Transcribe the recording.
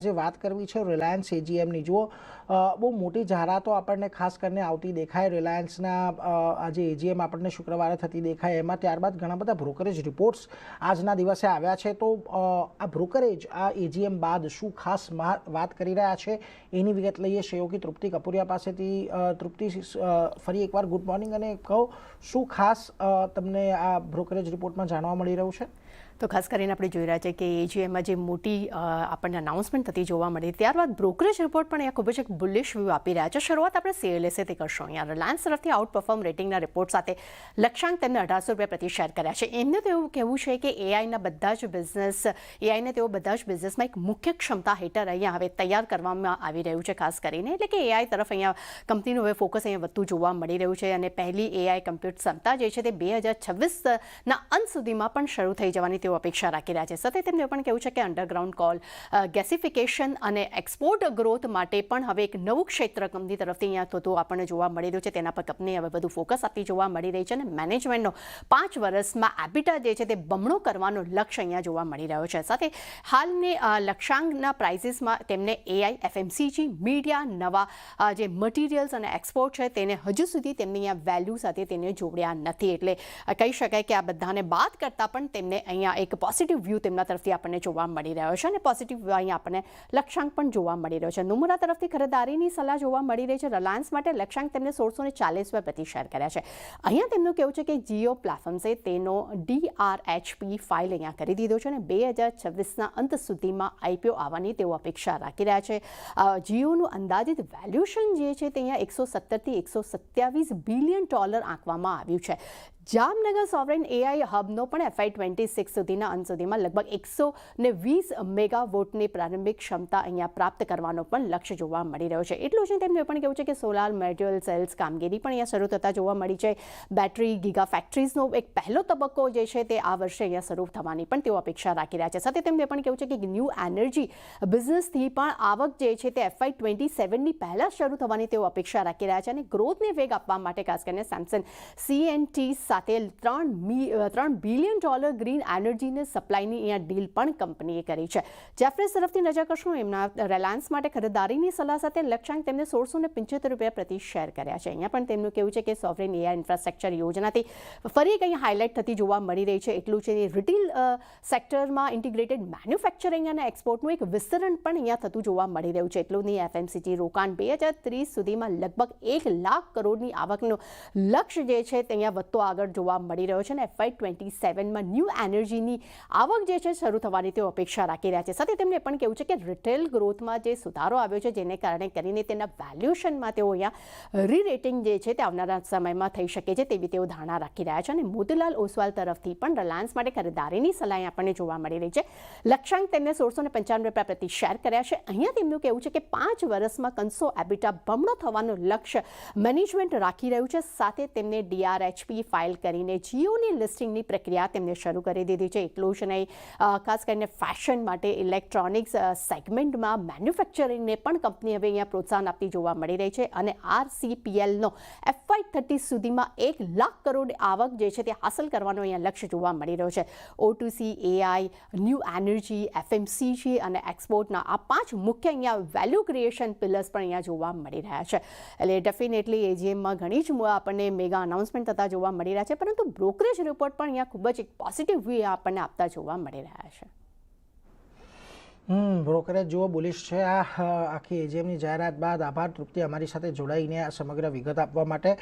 જે વાત કરવી છે રિલાયન્સ એજીએમની જુઓ બહુ મોટી જાહેરાતો આપણને ખાસ કરીને આવતી દેખાય રિલાયન્સના આજે એજીએમ આપણને શુક્રવારે થતી દેખાય એમાં ત્યારબાદ ઘણા બધા બ્રોકરેજ રિપોર્ટ્સ આજના દિવસે આવ્યા છે તો આ બ્રોકરેજ આ એજીએમ બાદ શું ખાસ વાત કરી રહ્યા છે એની વિગત લઈએ સહયોગી તૃપ્તિ કપૂરિયા પાસેથી તૃપ્તિ ફરી એકવાર ગુડ મોર્નિંગ અને કહો શું ખાસ તમને આ બ્રોકરેજ રિપોર્ટમાં જાણવા મળી રહ્યું છે। તો ખાસ કરીને આપણે જોઈ રહ્યા છે કે એજીએમમાં જે મોટી આપણને અનાઉન્સમેન્ટ થતી જોવા મળી ત્યારબાદ બ્રોકરેજ રિપોર્ટ પણ અહીંયા ખૂબ જ એક બુલિશ વ્યૂ આપી રહ્યા છે। શરૂઆત આપણે સીએલએસએથી કરશું। અહીંયા રિલાયન્સ તરફથી આઉટ પરફોર્મ રેટિંગના રિપોર્ટ સાથે લક્ષ્યાંક તેમને 1800 રૂપિયા પ્રતિ શેર કર્યા છે। એમને તો એવું કહેવું છે કે એઆઈને તેઓ બધા જ બિઝનેસમાં એક મુખ્ય ક્ષમતા હેઠળ અહીંયા હવે તૈયાર કરવામાં આવી રહ્યું છે ખાસ કરીને એટલે કે એઆઈ તરફ અહીંયા કંપનીનું હવે ફોકસ અહીંયા વધતું જોવા મળી રહ્યું છે અને પહેલી એઆઈ કમ્પ્યુટ ક્ષમતા જે છે તે 2026ના અંત સુધીમાં પણ શરૂ થઈ જવાની અપેક્ષા રાખી રહ્યા છે। સાથે તેમને પણ કહેવું છે કે અંડરગ્રાઉન્ડ કોલ ગેસિફિકેશન અને એક્સપોર્ટ ગ્રોથ માટે પણ હવે એક નવું ક્ષેત્ર કંપની તરફથી અહીંયા થતું આપણને જોવા મળી રહ્યું છે। તેના પર કંપની હવે વધુ ફોકસ આપતી જોવા મળી રહી છે અને મેનેજમેન્ટનો 5 વર્ષમાં એબિટા જે છે તે બમણો કરવાનો લક્ષ્ય અહીંયા જોવા મળી રહ્યો છે। સાથે હાલની લક્ષ્યાંકના પ્રાઇઝીસમાં તેમને એઆઈ એફએમસીજી મીડિયા નવા જે મટીરિયલ્સ અને એક્સપોર્ટ છે તેને હજુ સુધી તેમની અહીંયા વેલ્યુ સાથે તેને જોડ્યા નથી એટલે કહી શકાય કે આ બધાને બાદ કરતાં પણ તેમને અહીંયા એક પોઝિટિવ વ્યૂ તેમના તરફથી આપણને જોવા મળી રહ્યો છે અને પોઝિટિવ અહીંયા આપણને લક્ષ્યાંક પણ જોવા મળી રહ્યો છે। નોમુરા તરફથી ખરીદારીની સલાહ જોવા મળી રહી છે। રિલાયન્સ માટે લક્ષ્યાંક તેમને 1640 રૂપિયા પ્રતિ શેર કર્યા છે। અહીંયા તેમનું કહેવું છે કે જીઓ પ્લેટફોર્મ્સે તેનો DRHP ફાઇલ અહીંયા કરી દીધો છે અને 2026ના અંત સુધીમાં આઈપીઓ આવવાની તેઓ અપેક્ષા રાખી રહ્યા છે। જીઓનું અંદાજિત વેલ્યુએશન જે છે તે અહીંયા 117 થી 127 બિલિયન ડોલર આંકવામાં આવ્યું છે। જામનગર સોવરેન એઆઈ હબનો પણ FY26 સુધીના અંત સુધીમાં લગભગ 120 મેગાવોટની પ્રારંભિક ક્ષમતા અહીંયા પ્રાપ્ત કરવાનો પણ લક્ષ્ય જોવા મળી રહ્યો છે। એટલું જ તેમને પણ કહેવું છે કે સોલાર મોડ્યુલ સેલ્સ કામગીરી પણ અહીંયા શરૂ થતા જોવા મળી છે। બેટરી ગીગા ફેક્ટરીઝનો એક પહેલો તબક્કો જે છે તે આ વર્ષે અહીંયા શરૂ થવાની પણ તેઓ અપેક્ષા રાખી રહ્યા છે। સાથે તેમને પણ કહેવું છે કે ન્યૂ એનર્જી બિઝનેસથી પણ આવક જે છે તે FY27ની પહેલાં શરૂ થવાની તેઓ અપેક્ષા રાખી રહ્યા છે અને ગ્રોથને વેગ આપવા માટે ખાસ કરીને સેમસંગ CNT સાથે $3 બિલિયન ગ્રીન એનર્જીને સપ્લાયની અહીંયા ડીલ પણ કંપનીએ કરી છે। જેફરીઝ તરફથી નજર કરશું। એમના રિલાયન્સ માટે ખરીદારીની સલાહ સાથે લક્ષ્યાંક તેમને 1675 રૂપિયા પ્રતિ શેર કર્યા છે। અહીંયા પણ તેમનું કહેવું છે કે સોવરેન એઆઈ ઇન્ફ્રાસ્ટ્રક્ચર યોજનાથી ફરી એક અહીંયા હાઇલાઇટ થતી જોવા મળી રહી છે। એટલું છે રિટેલ સેક્ટરમાં ઇન્ટિગ્રેટેડ મેન્યુફેક્ચરિંગ અને એક્સપોર્ટનું એક વિસ્તરણ પણ અહીંયા થતું જોવા મળી રહ્યું છે। એટલું નહીં એફએમસીજી રોકાણ 2030 સુધીમાં લગભગ 1 લાખ કરોડની આવકનું લક્ષ્ય જે છે તે અહીંયા વધતો આગળ જોવા મળી રહ્યો છે અને FY27માં ન્યૂ એનર્જીની આવક જે છે શરૂ થવાની તેઓ અપેક્ષા રાખી રહ્યા છે। સાથે તેમને પણ કહેવું છે કે રિટેલ ગ્રોથમાં જે સુધારો આવ્યો છે જેને કારણે કરીને તેના વેલ્યુએશનમાં તેઓ અહીંયા રીરેટિંગ જે છે તે આવનારા સમયમાં થઈ શકે છે તેવી તેઓ ધારણા રાખી રહ્યા છે। અને મોતીલાલ ઓસવાલ તરફથી પણ રિલાયન્સ માટે ખરીદારીની સલાહ આપણને જોવા મળી રહી છે। લક્ષ્યાંક તેમને 1695 રૂપિયા પ્રતિ શેર કર્યા છે। અહીંયા તેમનું કહેવું છે કે 5 વર્ષમાં કંસો એબિટા બમણો થવાનું લક્ષ્ય મેનેજમેન્ટ રાખી રહ્યું છે। સાથે તેમને DRHP ફાઇલ કરીને જીઓની લિસ્ટિંગની પ્રક્રિયા તેમને શરૂ કરી દીધી છે। એટલું જ નહીં ખાસ કરીને ફેશન માટે ઇલેક્ટ્રોનિક્સ સેગમેન્ટમાં મેન્યુફેક્ચરિંગને પણ કંપની હવે અહીંયા પ્રોત્સાહન આપતી જોવા મળી રહી છે અને RCPLનો FY30 સુધીમાં 1 લાખ કરોડ આવક જે છે તે હાંસલ કરવાનો અહીંયા લક્ષ્ય જોવા મળી રહ્યો છે। O2C AI new energy FMCG અને એક્સપોર્ટના આ 5 મુખ્ય અહીંયા વેલ્યુ ક્રિએશન પિલર્સ પણ અહીંયા જોવા મળી રહ્યા છે। એટલે ડેફિનેટલી એજીએમમાં ઘણી જ આપણને મેગા અનાઉન્સમેન્ટ થતા જોવા મળી રહ્યા છે પરંતુ બ્રોકરેજ રિપોર્ટ પણ અહીંયા ખૂબ જ એક પોઝિટિવ વ્યૂ આપણને આપતા જોવા મળી રહ્યા છે। બ્રોકરેજ જુઓ બુલિશ છે। આ આખી એજીએમની જાહેરાત બાદ આભાર તૃપ્તિ અમારી સાથે જોડાઈને આ સમગ્ર વિગત આપવા માટે।